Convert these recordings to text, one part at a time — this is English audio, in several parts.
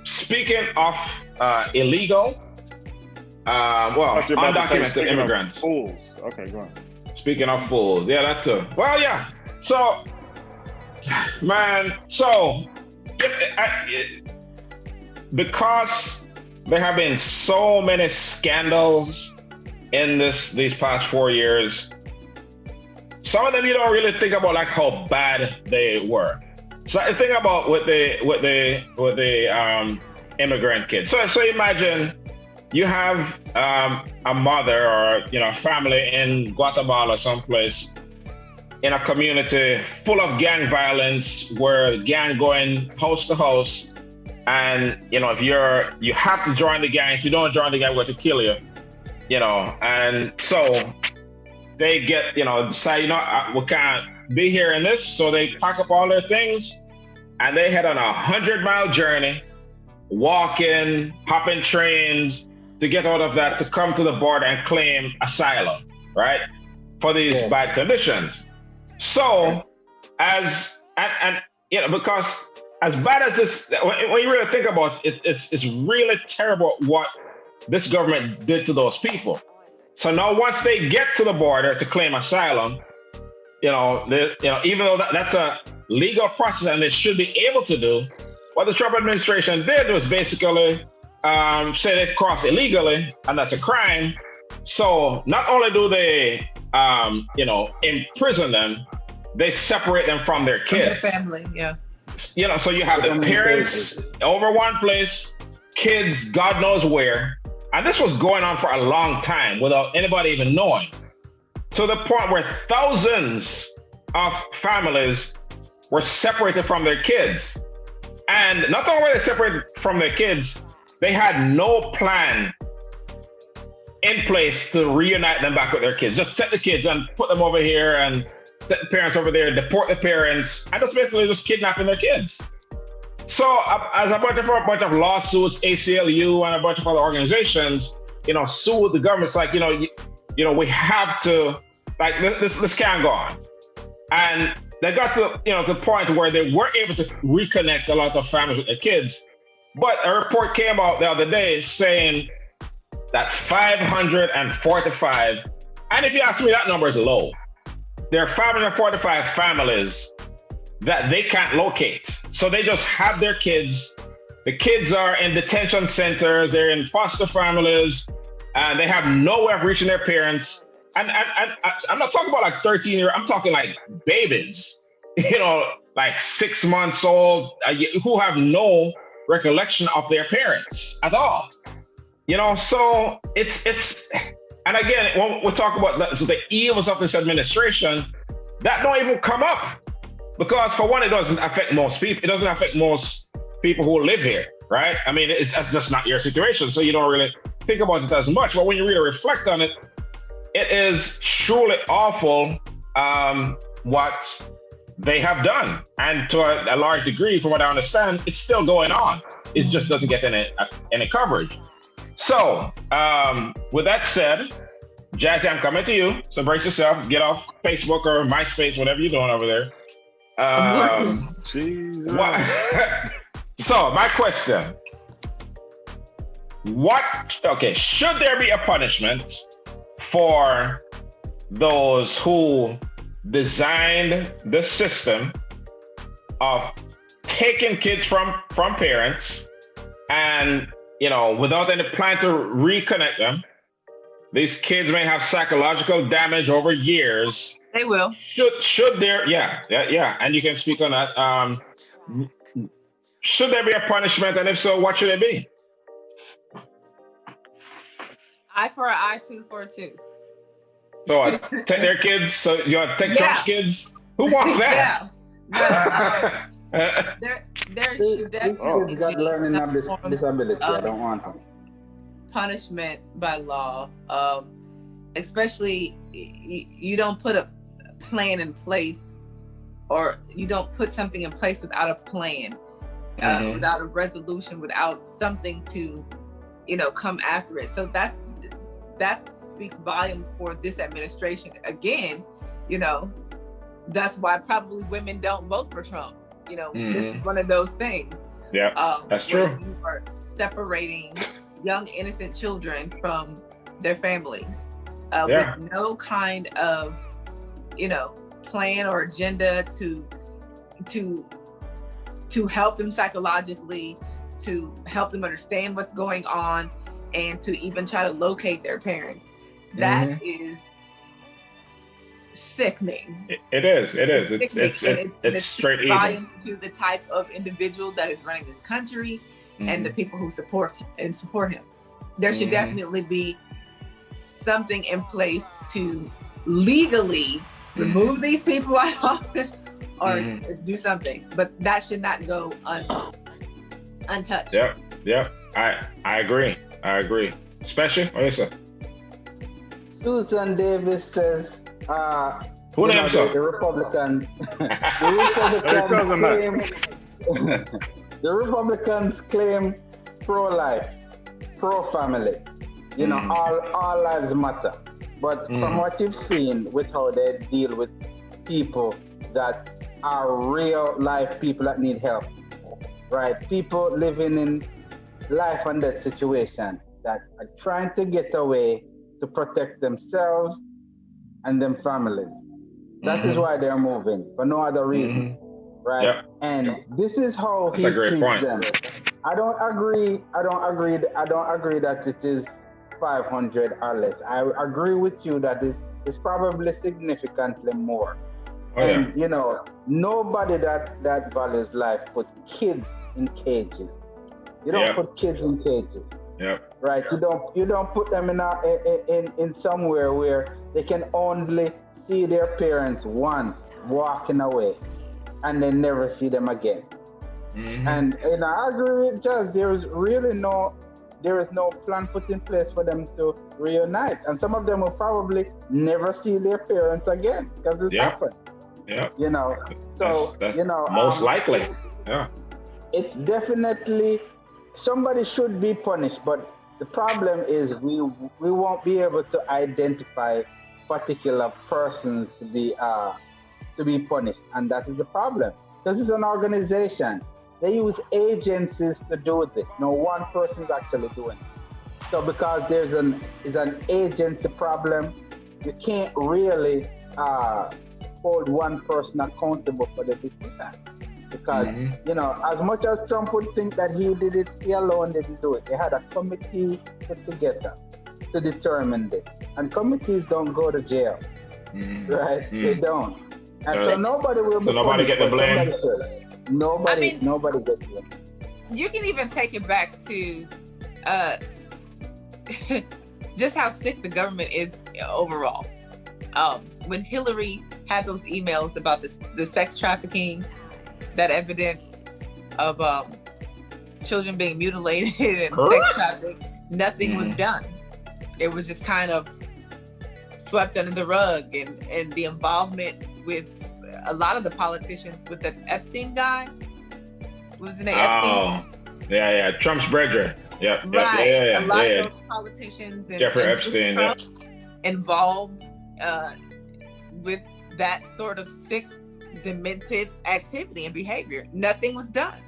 Speaking of illegal, undocumented immigrants. Fools. Okay, go on. Speaking of fools, yeah, that too. Well, yeah. So, man, because there have been so many scandals in these past 4 years, some of them you don't really think about like how bad they were. So I think about with the immigrant kids. So imagine you have a mother or family in Guatemala someplace in a community full of gang violence where the gang going house to house, and if you have to join the gang. If you don't join the gang, we're going to kill you. And so they get decide we can't be here in this, so they pack up all their things and they head on 100-mile journey, walking, hopping trains to get out of that, to come to the border and claim asylum, right, for these bad conditions. So because as bad as this, when you really think about it, it's really terrible what this government did to those people. So now once they get to the border to claim asylum, even though that's a legal process and they should be able to do, what the Trump administration did was basically say they've crossed illegally, and that's a crime. So not only do they, imprison them, they separate them from their kids. From their family, yeah. So you have the parents over one place, kids God knows where. And this was going on for a long time without anybody even knowing. To the point where thousands of families were separated from their kids. And not only were they separated from their kids, they had no plan in place to reunite them back with their kids. Just take the kids and put them over here, and take the parents over there, deport the parents, and basically just kidnapping their kids. So as a bunch of lawsuits, ACLU and a bunch of other organizations, sued the government. It's like, we have to, like, this can't go on. And they got to, the point where they were able to reconnect a lot of families with their kids. But a report came out the other day saying that 545, and if you ask me, that number is low. There are 545 families that they can't locate. So they just have their kids. The kids are in detention centers, they're in foster families, and they have no way of reaching their parents. And I'm not talking about like 13-year, I'm talking like babies, like 6 months old, who have no recollection of their parents at all. So it's, and again, when we talk about the evils of this administration, that don't even come up. Because for one, it doesn't affect most people. It doesn't affect most people who live here, right? I mean, that's just not your situation, so you don't really think about it as much. But when you really reflect on it, it is truly awful what they have done. And to a large degree, from what I understand, it's still going on. It just doesn't get any coverage. So with that said, Jazzy, I'm coming to you. So brace yourself, get off Facebook or MySpace, whatever you're doing over there. So my question, should there be a punishment for those who designed the system of taking kids from parents and, without any plan to reconnect them? These kids may have psychological damage over years. They will. Should there, yeah, and you can speak on that. Should there be a punishment, and if so, what should it be? Eye for an eye, tooth for a tooth. So take their kids. So you want to take Trump's kids? Who wants that? Yeah. There should definitely you got learning disability. I don't want them. Punishment by law, especially you don't put a plan in place, or you don't put something in place without a plan, without a resolution, without something to, come after it. So that speaks volumes for this administration. Again, that's why probably women don't vote for Trump. This is one of those things. Yeah, that's where true. you are separating young innocent children from their families with no kind of, plan or agenda to help them psychologically, to help them understand what's going on, and to even try to locate their parents. That is sickening. It is. It's straight evil. Volumes to the type of individual that is running this country and the people who support him. There should definitely be something in place to legally remove these people out of office or do something, but that should not go untouched. Yeah. I agree. Especially, what do you say? Susan Davis says, who named the Republicans, the Republicans claim pro-life, pro-family. All lives matter. But from what you've seen with how they deal with people that are real life people that need help, right? People living in life and death situation that are trying to get away to protect themselves and them families. That is why they're moving, for no other reason, right? Yep. And this is how he treats them. I don't agree that it is 500 or less. I agree with you that it's probably significantly more. Nobody that values life puts kids in cages. You don't put kids in cages. Yep. Right. You don't put them in somewhere where they can only see their parents once walking away and then never see them again. And I agree with Judge. There is no plan put in place for them to reunite, and some of them will probably never see their parents again because it's happened. Yeah. So that's most likely. Yeah. It's definitely somebody should be punished, but the problem is we won't be able to identify particular persons to be punished, and that is the problem. This is an organization. They use agencies to do this. No one person is actually doing it. So because there's an agency problem, you can't really hold one person accountable for the decision. Because, as much as Trump would think that he did it, he alone didn't do it. They had a committee put together to determine this. And committees don't go to jail, right? They don't. And so nobody will be nobody get the blame. Nobody gets blamed. You can even take it back to just how sick the government is overall. When Hillary had those emails about the sex trafficking, that evidence of children being mutilated and sex trafficking, nothing was done. It was just kind of swept under the rug, and the involvement with a lot of the politicians with the Epstein guy. What was his name? Epstein? Yeah. Trump's brethren. Yeah. Right. Yeah. A lot of those politicians and Jeffrey Epstein Trump involved with that sort of sick, demented activity and behavior. Nothing was done.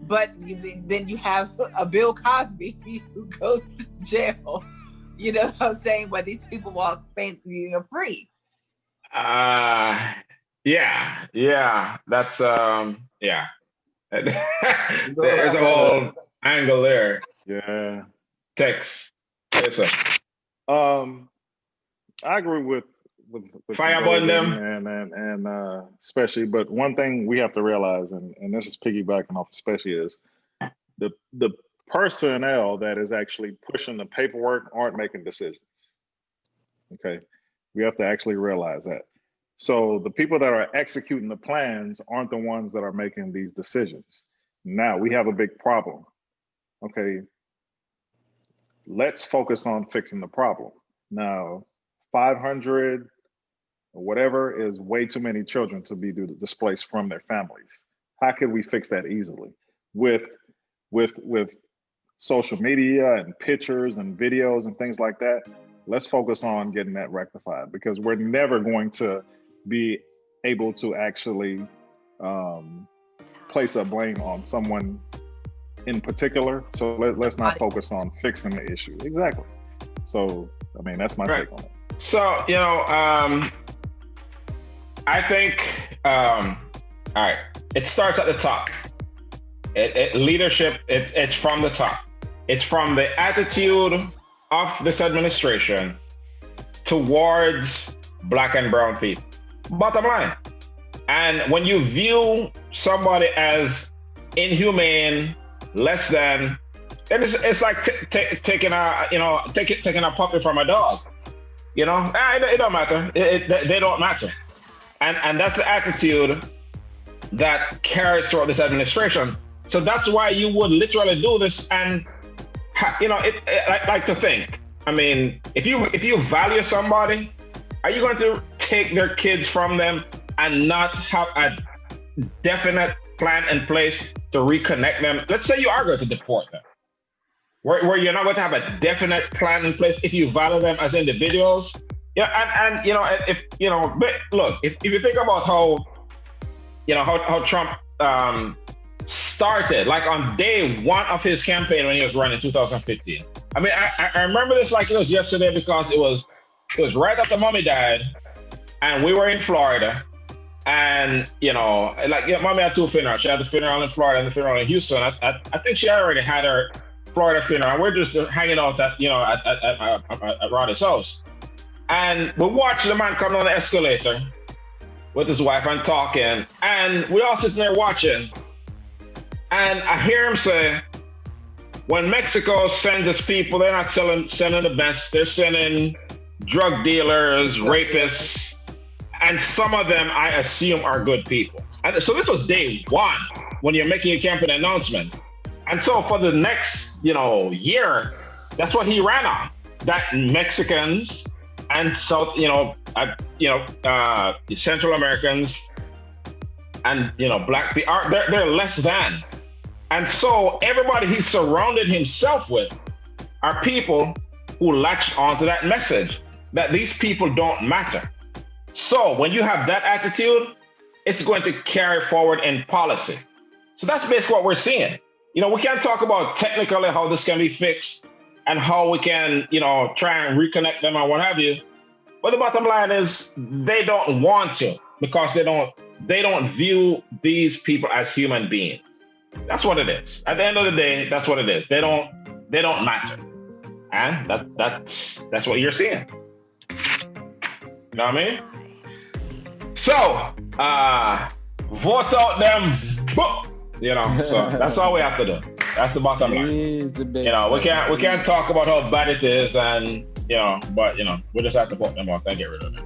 But then you have a Bill Cosby who goes to jail. You know what I'm saying? Where these people walk free. Yeah. That's There's a whole angle there. Yeah. Tex. Yes, sir. I agree with Fireball them and especially, but one thing we have to realize, and this is piggybacking off especially, is the personnel that is actually pushing the paperwork aren't making decisions. Okay, we have to actually realize that. So the people that are executing the plans aren't the ones that are making these decisions. Now we have a big problem. Okay, let's focus on fixing the problem. Now, 500 or whatever is way too many children to be displaced from their families. How could we fix that easily? With social media and pictures and videos and things like that, let's focus on getting that rectified, because we're never going to be able to actually place a blame on someone in particular. So let's not focus on fixing the issue. Exactly. So, I mean, that's my take on it. So, you know, I think, all right, it starts at the top. Leadership, it's from the top. It's from the attitude of this administration towards Black and brown people. Bottom line. And when you view somebody as inhumane, less than, it's like taking a puppy from a dog. You know, it don't matter. They don't matter. And that's the attitude that carries throughout this administration. So that's why you would literally do this. And, you know, I like to think, I mean, if you value somebody, are you going to take their kids from them and not have a definite plan in place to reconnect them? Let's say you are going to deport them, where you're not going to have a definite plan in place if you value them as individuals. Yeah, and you know, if you know, but look, if you think about how Trump started, like on day one of his campaign when he was running in 2015. I mean, I remember this like it was yesterday because it was right after Mommy died, and we were in Florida, and you know, like Mommy had two funerals. She had the funeral in Florida and the funeral in Houston. I think she already had her Florida funeral, and we're just hanging out at Ronnie's house, and we watched the man come down the escalator with his wife and talking, and we all sitting there watching. And I hear him say, when Mexico sends its people, they're not sending the best. They're sending drug dealers, rapists, and some of them I assume are good people. And so this was day one when you're making a campaign announcement. And so for the next, year, that's what he ran on. That Mexicans and South, Central Americans and Black people they're less than. And so everybody he surrounded himself with are people who latched onto that message that these people don't matter. So when you have that attitude, it's going to carry forward in policy. So that's basically what we're seeing. We can't talk about technically how this can be fixed and how we can, try and reconnect them and what have you. But the bottom line is they don't want to because they don't view these people as human beings. That's what it is. At the end of the day, that's what it is. They don't matter. And that's what you're seeing. You know what I mean? So, vote out them. So that's all we have to do. That's the bottom line. We can't talk about how bad it is and but we just have to vote them out and get rid of them.